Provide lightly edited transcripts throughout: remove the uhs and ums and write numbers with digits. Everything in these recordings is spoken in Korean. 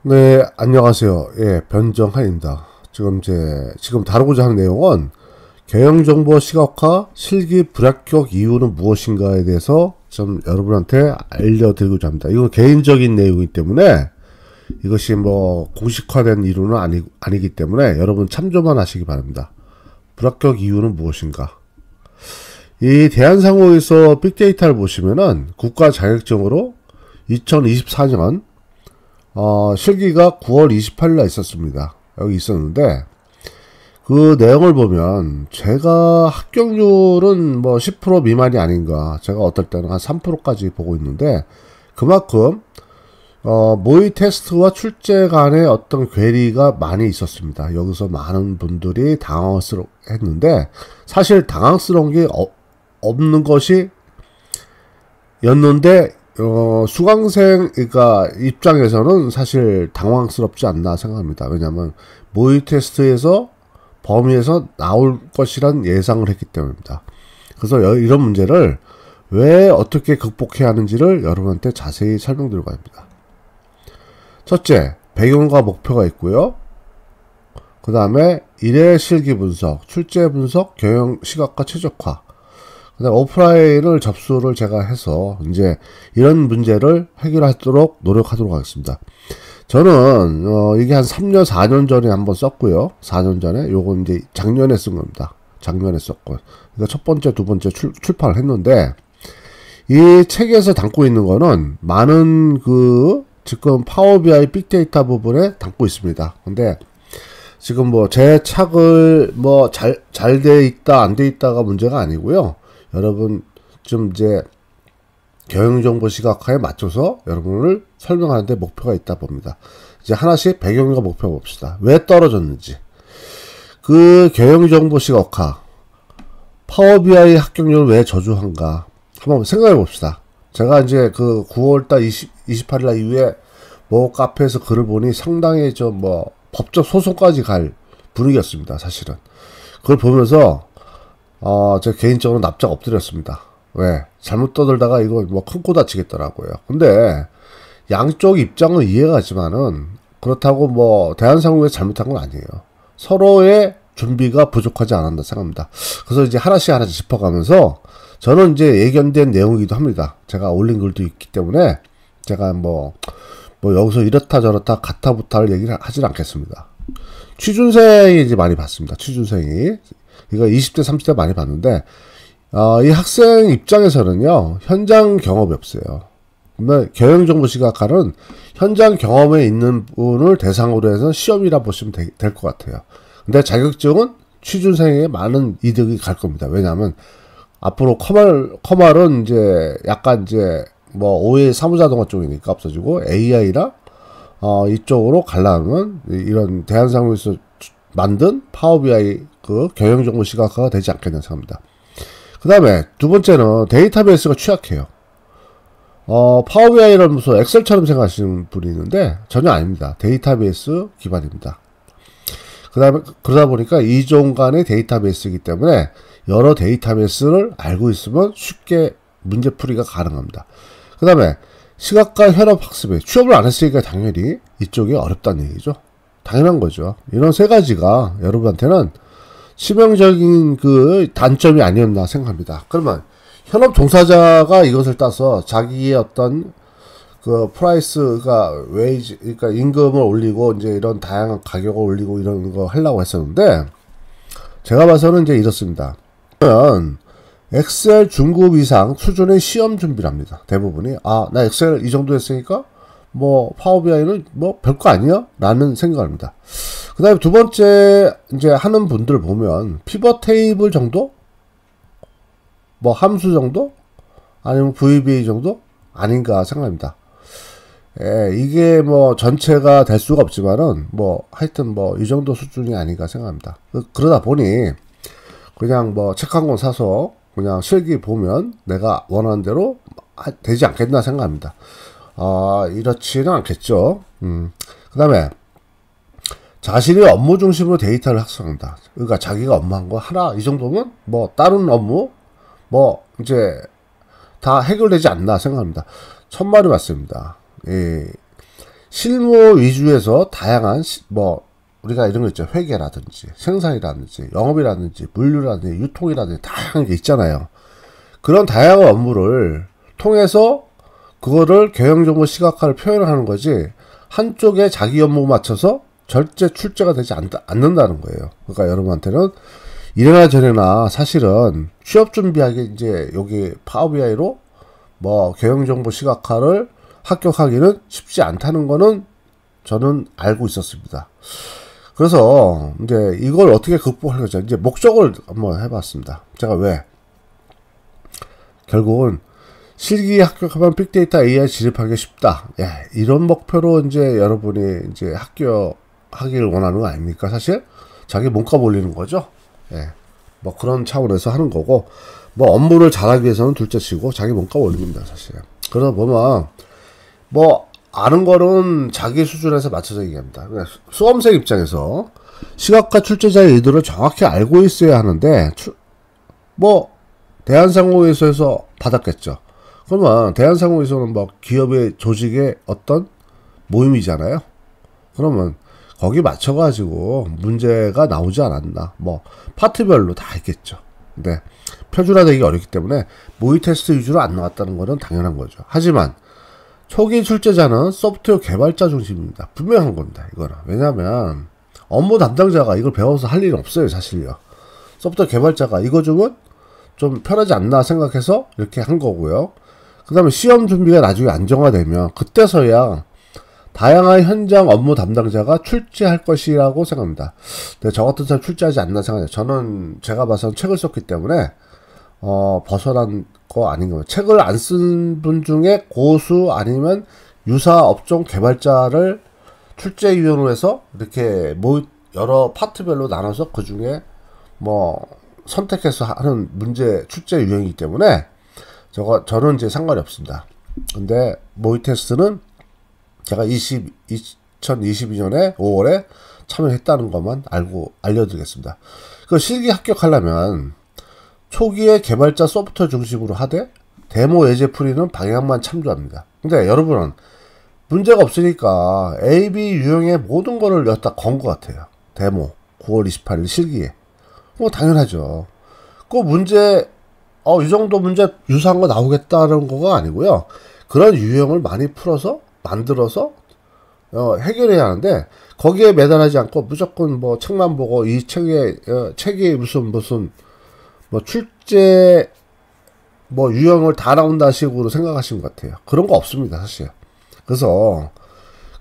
네, 안녕하세요. 예, 변정한입니다. 지금 다루고자 하는 내용은 경영정보 시각화 실기 불합격 이유는 무엇인가에 대해서 좀 여러분한테 알려드리고자 합니다. 이건 개인적인 내용이기 때문에 이것이 뭐 공식화된 이유는 아니기 때문에 여러분 참조만 하시기 바랍니다. 불합격 이유는 무엇인가? 이 대한상호에서 빅데이터를 보시면은 국가 자격증으로 2024년 실기가 9월 28일날 있었습니다. 여기 있었는데, 그 내용을 보면, 제가 합격률은 뭐 10% 미만이 아닌가, 제가 어떨 때는 한 3%까지 보고 있는데, 그만큼, 모의 테스트와 출제 간의 어떤 괴리가 많이 있었습니다. 여기서 많은 분들이 당황스러웠는데, 사실 당황스러운 게 없는 것이 였는데, 수강생, 그러니까 입장에서는 사실 당황스럽지 않나 생각합니다. 왜냐하면 모의 테스트에서 범위에서 나올 것이란 예상을 했기 때문입니다. 그래서 이런 문제를 왜 어떻게 극복해야 하는지를 여러분한테 자세히 설명드리고 합니다. 첫째, 배경과 목표가 있고요. 그 다음에 일회 실기 분석, 출제 분석, 경영 시각화 최적화. 오프라인을 접수를 제가 해서 이제 이런 문제를 해결하도록 노력하도록 하겠습니다. 저는 이게 한 3년 4년 전에 한번 썼고요. 4년 전에 요건 이제 작년에 쓴 겁니다. 작년에 썼고, 그러니까 첫 번째 두 번째 출판을 했는데, 이 책에서 담고 있는 거는 많은 지금 파워 BI 빅데이터 부분에 담고 있습니다. 근데 지금 뭐 제 책을 뭐 잘 돼 있다 안 돼 있다가 문제가 아니고요. 여러분 좀 이제 경영정보 시각화에 맞춰서 여러분을 설명하는데 목표가 있다 봅니다. 이제 하나씩 배경과 목표 봅시다. 왜 떨어졌는지. 그 경영정보 시각화 파워 BI 합격률 왜 저조한가 한번 생각해 봅시다. 제가 이제 그 9월달 28일날 이후에 뭐 카페에서 글을 보니 상당히 좀 뭐 법적 소송까지 갈 분위기였습니다. 사실은 그걸 보면서 제가 개인적으로 납작 엎드렸습니다. 왜? 잘못 떠들다가 이거 뭐 큰 코 다치겠더라고요. 근데 양쪽 입장은 이해가 가지만은 그렇다고 뭐 대한상국에서 잘못한 건 아니에요. 서로의 준비가 부족하지 않았나 생각합니다. 그래서 이제 하나씩 짚어가면서 저는 이제 예견된 내용이기도 합니다. 제가 올린 글도 있기 때문에 제가 뭐 여기서 이렇다 저렇다 가타부타를 얘기를 하진 않겠습니다. 취준생이 이제 많이 봤습니다. 취준생이. 이거 20대, 30대 많이 봤는데, 이 학생 입장에서는요, 현장 경험이 없어요. 그러면 경영정보 시각화는 현장 경험에 있는 분을 대상으로 해서 시험이라 보시면 될 것 같아요. 근데 자격증은 취준생에게 많은 이득이 갈 겁니다. 왜냐하면, 앞으로 커말은 이제 약간 이제 뭐 OA 사무자동화 쪽이니까 없어지고 AI라, 이쪽으로 가려면 이런 대한상국에서 만든 파워 BI 경영정보 시각화가 되지 않겠나 생각합니다. 그 다음에 두 번째는 데이터베이스가 취약해요. 파워 BI를 무슨 엑셀처럼 생각하시는 분이 있는데 전혀 아닙니다. 데이터베이스 기반입니다. 그 다음에 그러다 보니까 이종 간의 데이터베이스이기 때문에 여러 데이터베이스를 알고 있으면 쉽게 문제풀이가 가능합니다. 그 다음에 시각화 현업 학습에 취업을 안 했으니까 당연히 이쪽이 어렵다는 얘기죠. 당연한 거죠. 이런 세 가지가 여러분한테는 치명적인 단점이 아니었나 생각합니다. 그러면 현업 종사자가 이것을 따서 자기의 어떤 프라이스가 웨이지, 그러니까 임금을 올리고 이제 이런 다양한 가격을 올리고 이런 거 하려고 했었는데 제가 봐서는 이제 이렇습니다. 그러면 엑셀 중급 이상 수준의 시험 준비를 합니다. 대부분이 나 엑셀 이 정도 했으니까 뭐 파워 BI는 뭐 별거 아니야? 라는 생각입니다. 그 다음에 두 번째 이제 하는 분들 보면 피벗 테이블 정도? 뭐 함수 정도? 아니면 VBA 정도? 아닌가 생각합니다. 이게 뭐 전체가 될 수가 없지만은 뭐 하여튼 뭐 이 정도 수준이 아닌가 생각합니다. 그러다 보니 그냥 뭐 책 한 권 사서 그냥 실기 보면 내가 원하는 대로 되지 않겠나 생각합니다. 이렇지는 않겠죠. 그 다음에 자신이 업무 중심으로 데이터를 학습한다. 그러니까 자기가 업무한 거 하나 이 정도면 뭐 다른 업무 뭐 이제 다 해결되지 않나 생각합니다. 천만이 맞습니다. 실무 위주에서 다양한 뭐 우리가 이런 거 있죠. 회계라든지 생산이라든지 영업이라든지 물류라든지 유통이라든지 다양한 게 있잖아요. 그런 다양한 업무를 통해서 그거를 경영정보 시각화를 표현하는 거지, 한쪽에 자기 업무 맞춰서 절대 출제가 되지 않는다는 거예요. 그러니까 여러분한테는 이래나 저래나 사실은 취업 준비하기 이제 여기 파워비아이로 뭐 경영정보 시각화를 합격하기는 쉽지 않다는 거는 저는 알고 있었습니다. 그래서 이제 이걸 어떻게 극복할 거죠. 이제 목적을 한번 해봤습니다. 제가 왜 결국은 실기 합격하면 빅데이터 AI 진입하기 쉽다. 예, 이런 목표로 이제 여러분이 이제 합격하기를 원하는 거 아닙니까? 사실 자기 몸값 올리는 거죠. 예, 뭐 그런 차원에서 하는 거고, 뭐 업무를 잘하기 위해서는 둘째치고 자기 몸값 올립니다, 사실. 그래서 보면 뭐 아는 거는 자기 수준에서 맞춰서 얘기합니다. 수험생 입장에서 시각화 출제자의 의도를 정확히 알고 있어야 하는데, 뭐 대한상공회의소에서 받았겠죠. 그러면 대한상공회의소는 뭐 기업의 조직의 어떤 모임이잖아요. 그러면 거기 맞춰가지고 문제가 나오지 않았나, 뭐 파트별로 다 있겠죠. 근데 표준화되기 어렵기 때문에 모의 테스트 위주로 안 나왔다는 것은 당연한 거죠. 하지만 초기 출제자는 소프트웨어 개발자 중심입니다. 분명한 겁니다, 이거는. 왜냐하면 업무 담당자가 이걸 배워서 할 일은 없어요, 사실요. 소프트웨어 개발자가 이거 주면 좀 편하지 않나 생각해서 이렇게 한 거고요. 그 다음에 시험 준비가 나중에 안정화되면 그때서야 다양한 현장 업무 담당자가 출제할 것이라고 생각합니다. 근데 저 같은 사람 출제하지 않나 생각해요. 저는 제가 봐서는 책을 썼기 때문에 벗어난 거 아닌 거예요. 책을 안 쓴 분 중에 고수 아니면 유사 업종 개발자를 출제위원으로 해서 이렇게 여러 파트별로 나눠서 그 중에 뭐 선택해서 하는 문제 출제 유형이기 때문에 저는 이제 상관이 없습니다. 근데 모의 테스트는 제가 2022년에 5월에 참여했다는 것만 알려드리겠습니다. 그 실기 합격하려면 초기에 개발자 소프트웨어 중심으로 하되 데모 예제 풀이는 방향만 참조합니다. 근데 여러분은 문제가 없으니까 AB 유형의 모든 거를 여기다 건 것 같아요. 데모 9월 28일 실기에. 뭐 당연하죠. 그 문제 이 정도 문제 유사한 거 나오겠다는 거가 아니고요. 그런 유형을 많이 풀어서 만들어서 해결해야 하는데, 거기에 매달하지 않고 무조건 뭐 책만 보고 이 책이 무슨 뭐 출제 뭐 유형을 다 나온다 식으로 생각하시는 것 같아요. 그런 거 없습니다, 사실. 그래서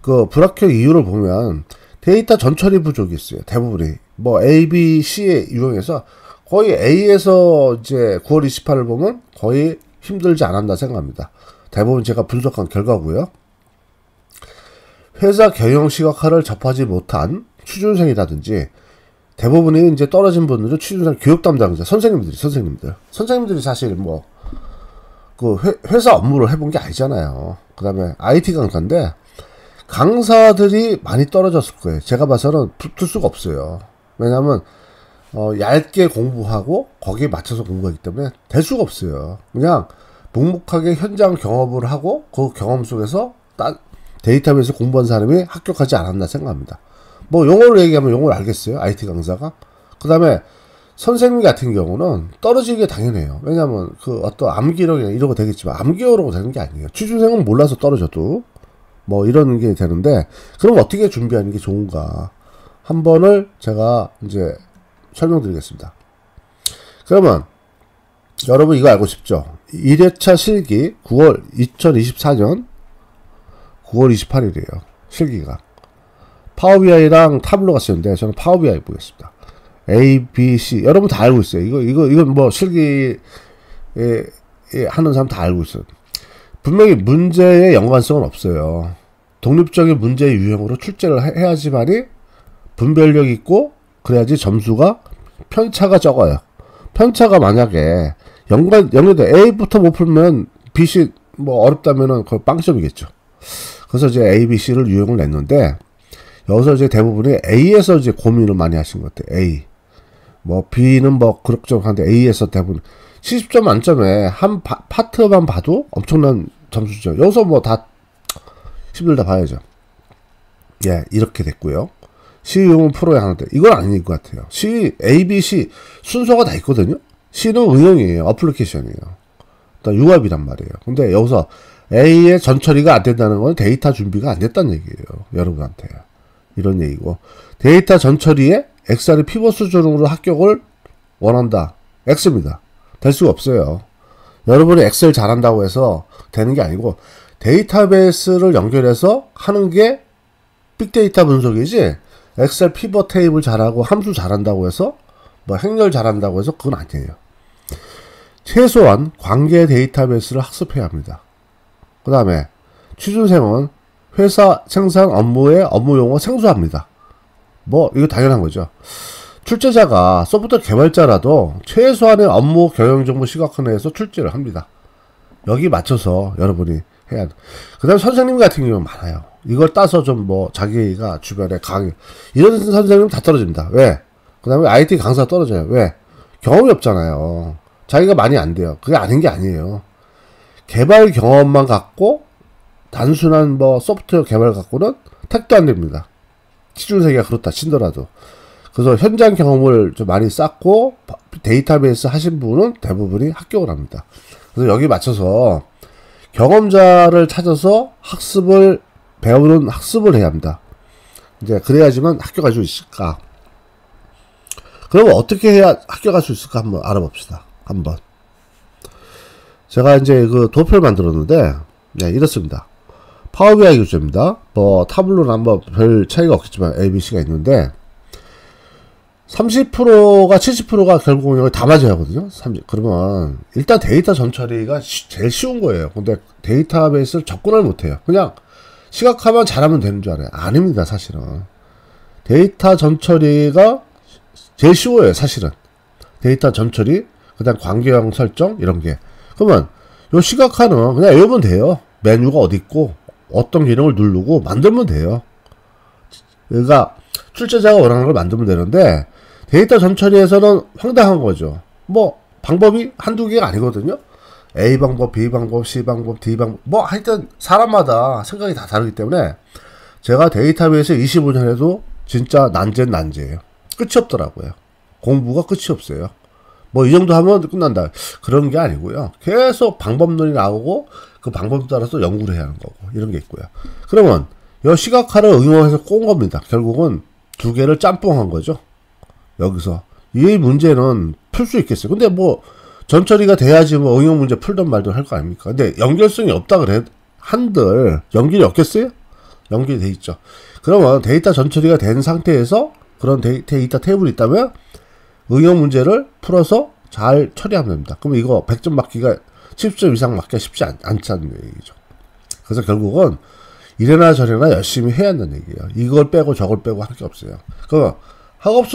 그 불합격 이유를 보면 데이터 전처리 부족이 있어요. 대부분이 뭐 A, B, C의 유형에서 거의 A에서 이제 9월 28일 보면 거의 힘들지 않았나 생각합니다. 대부분 제가 분석한 결과고요. 회사 경영 시각화를 접하지 못한 취준생이라든지 대부분이 이제 떨어진 분들은 취준생 교육 담당자 선생님들이 사실 뭐 그 회사 업무를 해본 게 아니잖아요. 그 다음에 IT 강사인데 강사들이 많이 떨어졌을 거예요. 제가 봐서는 붙을 수가 없어요. 왜냐하면 얇게 공부하고 거기에 맞춰서 공부하기 때문에 될 수가 없어요. 그냥 묵묵하게 현장 경험을 하고 그 경험 속에서 데이터베이스 공부한 사람이 합격하지 않았나 생각합니다. 뭐 용어로 얘기하면 용어를 알겠어요, IT 강사가. 그 다음에 선생님 같은 경우는 떨어지는 게 당연해요. 왜냐면 그 어떤 암기력이나 이런 거 되겠지만 암기어로 되는 게 아니에요. 취준생은 몰라서 떨어져도 뭐 이런 게 되는데, 그럼 어떻게 준비하는 게 좋은가 한 번을 제가 이제 설명드리겠습니다. 그러면 여러분 이거 알고 싶죠? 1회차 실기 2024년 9월 28일이에요. 실기가. 파워비아이랑 타블로가 쓰는데 저는 파워비아이 보겠습니다. A, B, C 여러분 다 알고 있어요. 이건 뭐 실기에 하는 사람 다 알고 있어요. 분명히 문제의 연관성은 없어요. 독립적인 문제의 유형으로 출제를 해야지만이 분별력 있고 그래야지 점수가 편차가 적어요. 편차가 만약에 연결돼 A부터 못 풀면 B, C 뭐 어렵다면은 거의 빵점이겠죠. 그래서 이제 A, B, C를 유형을 냈는데 여기서 이제 대부분이 A에서 이제 고민을 많이 하신 것 같아요. A. 뭐 B는 뭐 그럭저럭한데 A에서 대부분 70점 만점에 한 파트만 봐도 엄청난 점수죠. 여기서 뭐 다 힘들다 봐야죠. 예, 이렇게 됐고요. C용은 프로에 하는데 이건 아닌 것 같아요. C, A, B, C 순서가 다 있거든요. C는 응용이에요. 어플리케이션이에요. 일단 융합이란 말이에요. 근데 여기서 A의 전처리가 안 된다는 건 데이터 준비가 안 됐다는 얘기예요. 여러분한테. 이런 얘기고. 데이터 전처리에 XR의 피벗 수준으로 합격을 원한다. X입니다. 될 수가 없어요. 여러분이 엑셀 잘한다고 해서 되는 게 아니고 데이터베이스를 연결해서 하는 게 빅데이터 분석이지 엑셀 피벗 테이블 잘하고 함수 잘한다고 해서 뭐 행렬 잘한다고 해서 그건 아니에요. 최소한 관계 데이터베이스를 학습해야 합니다. 그 다음에 취준생은 회사 생산 업무의 업무 용어 생소합니다. 뭐 이거 당연한 거죠. 출제자가 소프트웨어 개발자라도 최소한의 업무 경영 정보 시각화 내에서 출제를 합니다. 여기 맞춰서 여러분이 해야 돼. 그 다음에 선생님 같은 경우는 많아요. 이걸 따서 좀 뭐 자기가 주변에 강의 이런 선생님 다 떨어집니다. 왜? 그 다음에 IT 강사 떨어져요. 왜? 경험이 없잖아요. 자기가 많이 안 돼요. 그게 아닌 게 아니에요. 개발 경험만 갖고 단순한 뭐 소프트웨어 개발 갖고는 택도 안 됩니다. 취준생이 그렇다 친더라도. 그래서 현장 경험을 좀 많이 쌓고 데이터베이스 하신 분은 대부분이 합격을 합니다. 그래서 여기 맞춰서 경험자를 찾아서 학습을 배우는 학습을 해야 합니다. 이제 그래야지만 합격할 수 있을까? 그러면 어떻게 해야 합격할 수 있을까 한번 알아봅시다. 한번. 제가 이제 그 도표를 만들었는데, 네, 이렇습니다. 파워비아이 교재입니다. 뭐 타블로는 뭐 별 차이가 없겠지만 ABC가 있는데 30%가 70%가 결국은 여기 다 맞아야 하거든요. 30. 그러면 일단 데이터 전처리가 제일 쉬운 거예요. 근데 데이터베이스를 접근을 못해요. 그냥 시각화만 잘하면 되는 줄 알아요. 아닙니다, 사실은. 데이터 전처리가 제일 쉬워요, 사실은. 데이터 전처리, 그 다음 관계형 설정, 이런 게. 그러면 요 시각화는 그냥 외우면 돼요. 메뉴가 어디 있고 어떤 기능을 누르고 만들면 돼요. 그러니까 출제자가 원하는 걸 만들면 되는데 데이터 전처리에서는 황당한 거죠. 뭐 방법이 한두 개가 아니거든요. A 방법, B 방법, C 방법, D 방법 뭐 하여튼 사람마다 생각이 다 다르기 때문에 제가 데이터베이스 25년 해도 진짜 난제예요. 끝이 없더라고요. 공부가 끝이 없어요. 뭐 이 정도 하면 끝난다. 그런 게 아니고요. 계속 방법론이 나오고 그 방법 따라서 연구를 해야 하는 거고 이런 게 있고요. 그러면 이 시각화를 응용해서 꼰 겁니다. 결국은 두 개를 짬뽕한 거죠. 여기서 이 문제는 풀 수 있겠어요. 근데 뭐 전처리가 돼야지 뭐 응용 문제 풀던 말도 할 거 아닙니까? 근데 연결성이 없다 그래 한들 연결이 없겠어요? 연결이 돼 있죠. 그러면 데이터 전처리가 된 상태에서 그런 데이터 테이블이 있다면 응용 문제를 풀어서 잘 처리하면 됩니다. 그럼 이거 100점 맞기가 10점 이상 맞기가 쉽지 않다는 얘기죠. 그래서 결국은 이래나 저래나 열심히 해야 한다는 얘기예요. 이걸 빼고 저걸 빼고 할 게 없어요. 그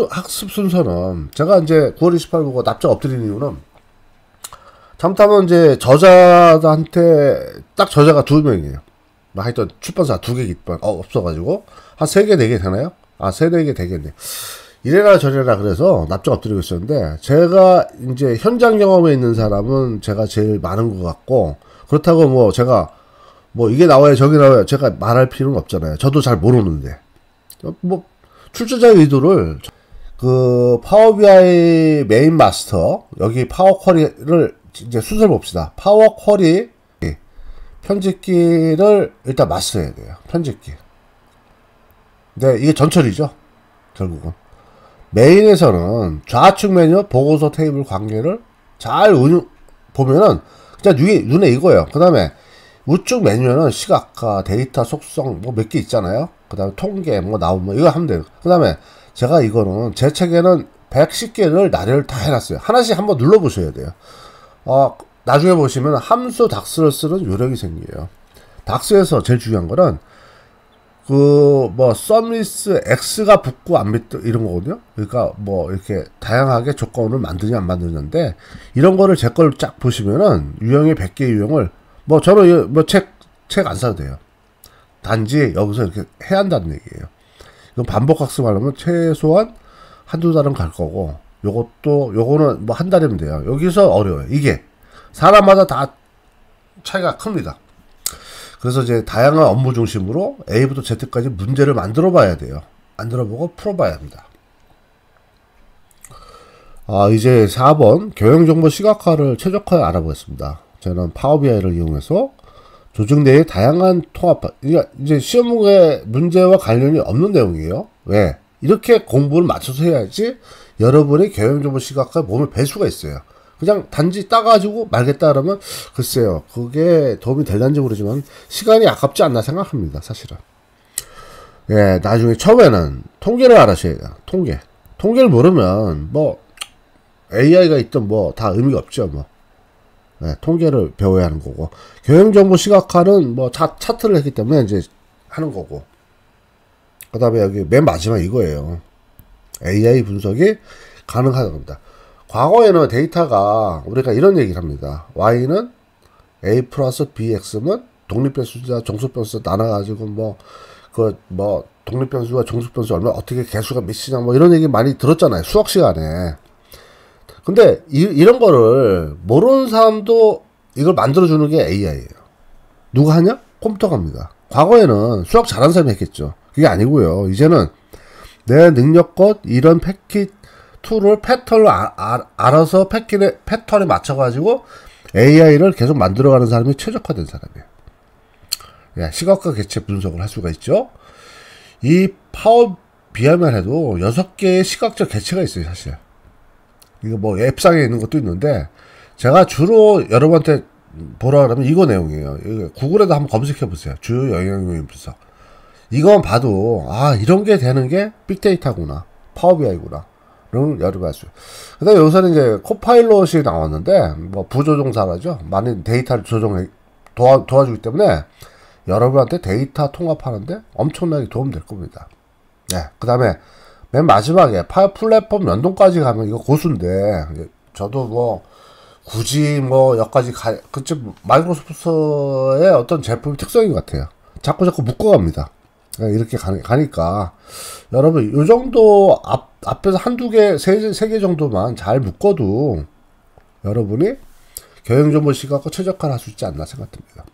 학습 순서는 제가 이제 9월 28일 보고 납작 엎드리는 이유는 잘못하면 이제 저자한테 딱 저자가 2명이에요. 하여튼 출판사 2개 없어가지고 한 3개, 4개 되나요? 아, 3, 4개 되겠네. 이래라 저래라 그래서 납작 엎드리고 있었는데 제가 이제 현장 경험에 있는 사람은 제가 제일 많은 것 같고 그렇다고 뭐 제가 뭐 이게 나와요 저게 나와요 제가 말할 필요는 없잖아요. 저도 잘 모르는데 뭐 출제자의 의도를 그 파워비아이 메인 마스터 여기 파워 쿼리를 이제 순서를 봅시다. 파워 쿼리 편집기를 일단 마스터해야 돼요. 편집기. 근데 이게 전처리죠. 결국은 메인에서는 좌측 메뉴 보고서 테이블 관계를 잘 보면은 그냥 눈에 익어요. 그 다음에 우측 메뉴는 시각화, 데이터 속성 뭐 몇 개 있잖아요. 그 다음에 통계 뭐 나오면 이거 하면 돼요. 그 다음에 제가 이거는 제 책에는 110개를 나열을 다 해놨어요. 하나씩 한번 눌러보셔야 돼요. 나중에 보시면 함수 닥스를 쓰는 요령이 생겨요. 닥스에서 제일 중요한 거는 그 뭐 서미스 X가 붙고 안 붙고 이런 거거든요. 그러니까 뭐 이렇게 다양하게 조건을 만드냐 안 만드는데 이런 거를 제 걸 쫙 보시면은 유형의 100개 유형을 뭐 저는 뭐 책 안 사도 돼요. 단지 여기서 이렇게 해야 한다는 얘기예요. 이건 반복 학습하려면 최소한 한두 달은 갈 거고 요거는 뭐 한 달이면 돼요. 여기서 어려워요. 이게 사람마다 다 차이가 큽니다. 그래서 이제 다양한 업무 중심으로 A부터 Z까지 문제를 만들어 봐야 돼요. 만들어 보고 풀어 봐야 합니다. 이제 4번 경영정보 시각화를 최적화에 알아보겠습니다. 저는 파워비아이를 이용해서 조직 내의 다양한 통합, 이제 시험의 문제와 관련이 없는 내용이에요. 왜? 이렇게 공부를 맞춰서 해야지 여러분의 경영정보 시각화에 몸을 뵐 수가 있어요. 그냥 단지 따가지고 말겠다 그러면 글쎄요, 그게 도움이 될는지 모르지만 시간이 아깝지 않나 생각합니다. 사실은. 예, 나중에 처음에는 통계를 알아셔야 돼요. 통계를 모르면 뭐 AI가 있든 뭐 다 의미가 없죠. 뭐 예, 통계를 배워야 하는 거고, 경영정보 시각화는 뭐 차트를 했기 때문에 이제 하는 거고, 그 다음에 여기 맨 마지막 이거예요. AI 분석이 가능하다는 겁니다. 과거에는 데이터가 우리가 이런 얘기를 합니다. Y는 A 플러스 BX면 독립변수자, 종속변수 나눠가지고 독립변수와 종속변수 얼마 어떻게 개수가 몇이냐 뭐 이런 얘기 많이 들었잖아요. 수학 시간에. 근데 이런 거를 모르는 사람도 이걸 만들어주는 게 AI예요. 누가 하냐? 컴퓨터가 합니다. 과거에는 수학 잘하는 사람이 했겠죠. 그게 아니고요. 이제는 내 능력껏 이런 패킷 툴을 패턴을 알아서 패턴에 맞춰가지고 AI를 계속 만들어가는 사람이 최적화된 사람이에요. 예, 시각화 개체 분석을 할 수가 있죠. 이 파워 BI만 해도 6개의 시각적 개체가 있어요, 사실. 이거 뭐 앱상에 있는 것도 있는데, 제가 주로 여러분한테 보라 그러면 이거 내용이에요. 이거 구글에도 한번 검색해 보세요. 주요 영역 요인 분석. 이건 봐도 이런 게 되는 게 빅데이터구나, 파워 BI구나. 그럼 여러분 알 수. 그다음에 여기서는 이제 코파일럿이 나왔는데, 뭐 부조종사라죠. 많은 데이터를 도와주기 때문에 여러분한테 데이터 통합하는데 엄청나게 도움될 겁니다. 네. 그다음에 맨 마지막에 파워 플랫폼 연동까지 가면 이거 고수인데, 저도 뭐 굳이 뭐 여기까지 그쯤 마이크로소프트의 어떤 제품 특성인 것 같아요. 자꾸 묶어갑니다. 이렇게 가니까 여러분 요 정도 앞에서 한두 개, 세 개 정도만 잘 묶어도 여러분이 경영정보 시각과 최적화를 할 수 있지 않나 생각됩니다.